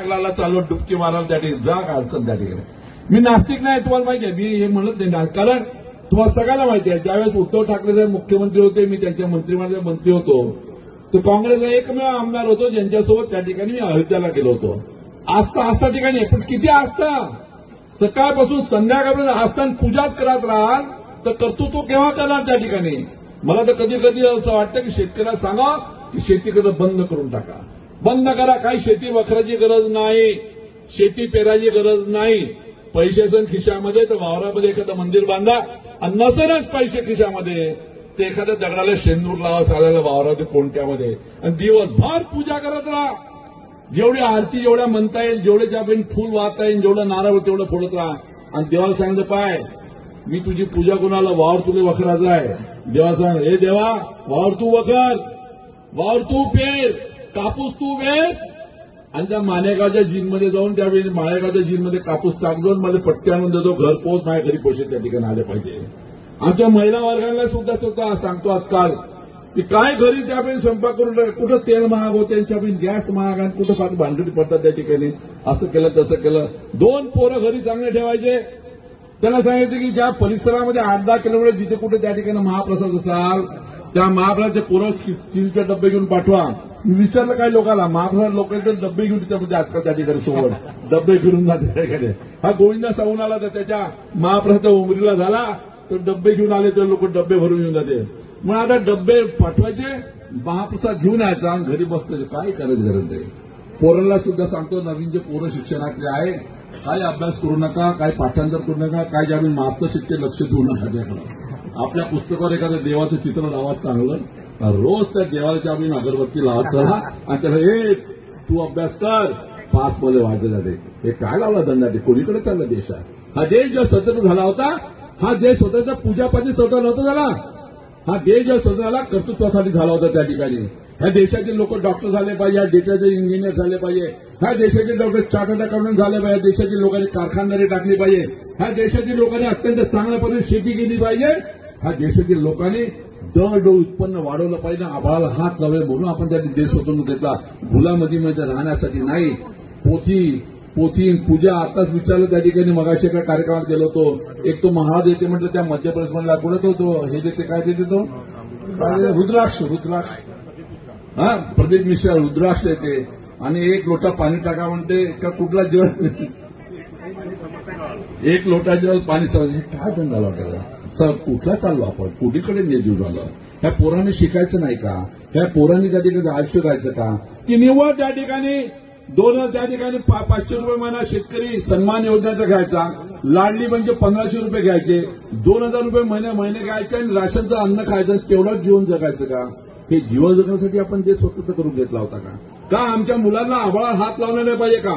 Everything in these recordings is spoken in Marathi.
लागला चालू डुबकी मारायला त्या ठिकाणी जा अडचण त्या ठिकाणी. मी नास्तिक नाही, तुम्हाला माहिती आहे, मी हे म्हणत नाही, कारण तुम्हाला सगळ्यांना माहिती आहे ज्यावेळेस उद्धव ठाकरे साहेब मुख्यमंत्री होते, मी त्यांच्या मंत्रिमंडळाचा मंत्री होतो, तर काँग्रेसचा एकमेव आमदार होतो ज्यांच्यासोबत त्या ठिकाणी मी अयोध्याला गेलो होतो. आस्था ठिकाणी आहे, पण किती आस्था, सकाळपासून संध्याकाळपर्यंत आस्थान पूजाच करत राहाल तर कर्तृत्व केव्हा करणार त्या ठिकाणी. मला तर कधी कधी असं वाटतं की शेतकऱ्याला सांगा की शेती करणं बंद करून टाका, बंद करा. काही शेती वखराची गरज नाही, शेती पेरायची गरज नाही. पैसे असेल खिशामध्ये तर वावरामध्ये एखादं मंदिर बांधा, आणि नसेलच पैसे खिशामध्ये ते एखाद्या दगडाला शेंदूर लावा साल्याला वावरात कोणत्यामध्ये, आणि दिवसभर पूजा करत राहा. जेवढी आरती जेवढ्या म्हणता येईल, जेवढे ज्यावेळी फूल वाहता येईल, जेवढं नारळ तेवढं फोडत राहा. आणि देवाला सांगितलं पाय मी तुझी पूजा कोणाला, वावर तुला वखराचा आहे. देवा सांग, हे देवा वावर तू वखर, वावर तू पेर, कापूस तू वेच, आणि त्या मालेगावच्या जीनमध्ये जाऊन त्यावेळी मालेगावच्या जीनमध्ये कापूस टाकतो, मला पट्टी आणून देतो, घर पोच माझ्या घरी पोषे त्या ठिकाणी आले पाहिजे. आमच्या महिला वर्गाला सुद्धा सांगतो आजकाल की काय घरी त्यावेळी स्वयंपाक करून, कुठं तेल महाग होते त्यांच्यावेळी, गॅस महाग, आणि कुठं फार भांडणी पडतात त्या ठिकाणी. असं केलं तसं केलं. 2 पोरं घरी चांगले ठेवायचे. त्यांना सांगितलं की ज्या परिसरामध्ये 8-10 किलोमीटर जिथे कुठे त्या ठिकाणी महाप्रसाद असाल त्या महाप्रसादचे पोरं स्टीलचे डब्बे घेऊन पाठवा. मी विचारलं काही लोकांना, महाप्रसाद लोक डब्बे घेऊन त्यामध्ये आजकाल त्या ठिकाणी सोबत डब्बे घेऊन जाते. हा गोविंदा साहून आला तर त्याच्या महाप्रसाद उमरीला झाला तर डब्बे घेऊन आले तर लोक डब्बे भरून येऊन जाते. मग आता डब्बे पाठवायचे, महाप्रसाद घेऊन यायचा आणि घरी बसतो. काय करायचं गरज नाही. पोरांना सुद्धा सांगतो, नवीन जे पोरं शिक्षणातले आहे, काय अभ्यास करू नका, काय पाठांतर करू नका, काय ज्यावेळी मास्टर शिकते लक्ष देऊ नका त्याकडे. आपल्या पुस्तकावर एखादं देवाचं चित्र लावा चांगलं, रोज त्या देवाच्या आम्ही अगरबत्ती लावत चला, आणि त्याला हे तू अभ्यास कर, पास मध्ये वाढले जाते. हे काय लावला दंडाटे, कोणीकडे चालला देश आहे. हा देश जो स्वतंत्र झाला होता, हा देश स्वतंत्र पूजापाठी स्वतंत्र नव्हता झाला. हा देश जो स्वतंत्र झाला कर्तृत्वासाठी झाला होता त्या ठिकाणी. ह्या देशातील लोक डॉक्टर झाले पाहिजे, ह्या देशाचे इंजिनियर झाले पाहिजे, ह्या देशाचे डॉक्टर चार्टर्ड अकाउंटंट झाले पाहिजे, देशातील लोकांनी कारखानदारी टाकली पाहिजे, ह्या देशातील लोकांनी अत्यंत चांगल्या पद्धतीने शेती केली पाहिजे, ह्या देशातील लोकांनी दर उत्पन्न वाढवलं पाहिजे. आभाळाला हात लावले म्हणून आपण त्या देश स्वतंत्र घेतला, गुलामदीमध्ये राहण्यासाठी नाही. पोथी पूजा आताच विचारलं त्या ठिकाणी, मगाशी एका कार्यक्रमात गेलो होतो. एक तो महाराज येते म्हटलं त्या मध्य प्रदेशमध्ये कुठं होतो, हे देते काय देते तो रुद्राक्ष हा प्रदीप मिश्रा रुद्राक्ष येते, आणि 1 लोटा पाणी टाका म्हणते का कुठला जळ 1 लोटा जळ पाणी हे काय धंदा वाटायला. सर कुठला चाललो आपण, कुठीकडे नेजू झालं. ह्या पोरांनी शिकायचं नाही का, ह्या पोरांनी त्या ठिकाणी आयुष्य करायचं का, की निव्वळ त्या ठिकाणी त्या ठिकाणी 500 रुपये महिना शेतकरी सन्मान योजनेचा घ्यायचा, लाडली म्हणजे 1500 रुपये घ्यायचे, 2000 रुपये महिने घ्यायचे, आणि राशनचं अन्न खायचं, तेवढंच जीवन जगायचं का. हे जीवन जगण्यासाठी आपण ते स्वतंत्र करून घेतला होता का आमच्या मुलांना आभाळात हात लावले नाही पाहिजे का.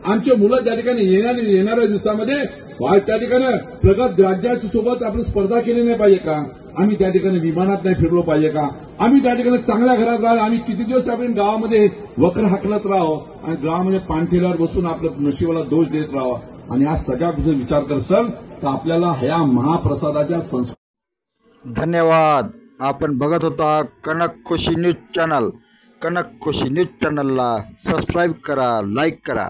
आमचे मुलं त्या ठिकाणी येणाऱ्या दिवसामध्ये त्या ठिकाणी प्रगत राज्याच्या सोबत आपण स्पर्धा केली नाही पाहिजे का. आम्ही त्या ठिकाणी विमानात नाही फिरलो पाहिजे का. आम्ही त्या ठिकाणी चांगल्या घरात राहिलो. आम्ही किती दिवस आपण गावामध्ये वक्र हाकलत राहावं आणि गावामध्ये पाणठेल्यावर बसून आपल्या नशिबाला दोष देत राहावं. आणि हा सगळ्या विचार करसाल तर आपल्याला ह्या महाप्रसादाच्या संस्कृती. धन्यवाद. आपण बघत होता कनक खुशी न्यूज चॅनल. कनक खुशी न्यूज चॅनलला सबस्क्राईब करा, लाईक करा.